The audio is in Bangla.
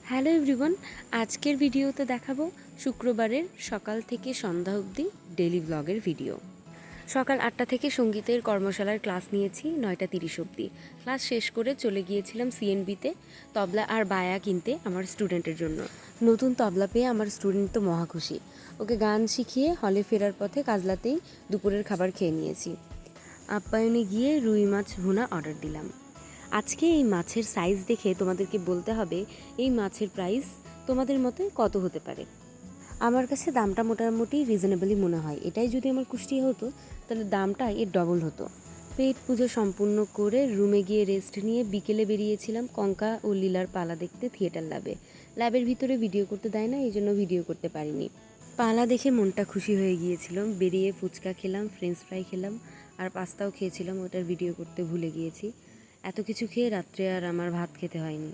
হ্যালো এভরিওয়ান, আজকের ভিডিওতে দেখাবো শুক্রবারের সকাল থেকে সন্ধ্যা অবধি ডেলি ব্লগের ভিডিও। সকাল 8টা থেকে সঙ্গীতের কর্মশালার ক্লাস নিয়েছি 9টা 30 অবধি। ক্লাস শেষ করে চলে গিয়েছিলাম সিএনবিতে তবলা আর বায়া কিনতে আমার স্টুডেন্টের জন্য। নতুন তবলা পেয়ে আমার স্টুডেন্ট তো মহা খুশি। ওকে গান শিখিয়ে হলে ফেরার পথে কাজলাতেই দুপুরের খাবার খেয়ে নিয়েছি। আপ্যায়নে গিয়ে রুই মাছ ভুনা অর্ডার দিলাম। আজকে এই মাছের সাইজ দেখে তোমাদেরকে বলতে হবে এই মাছের প্রাইস তোমাদের মতে কত হতে পারে। আমার কাছে দামটা মোটামুটি রিজনেবলই মনে হয়। এটাই যদি আমার কুষ্টিয়া হতো তাহলে দামটা এর ডবল হতো। পেট পুজো সম্পূর্ণ করে রুমে গিয়ে রেস্ট নিয়ে বিকেলে বেরিয়েছিলাম কঙ্কা ও লীলার পালা দেখতে থিয়েটার ল্যাবের ভিতরে ভিডিও করতে দেয় না, এই জন্য ভিডিও করতে পারিনি। পালা দেখে মনটা খুশি হয়ে গিয়েছিল। বেরিয়ে ফুচকা খেলাম, ফ্রেঞ্চ ফ্রাই খেলাম আর পাস্তাও খেয়েছিলাম, ওটার ভিডিও করতে ভুলে গিয়েছি। এত কিছু খেয়ে রাত্রে আর আমার ভাত খেতে হয়নি।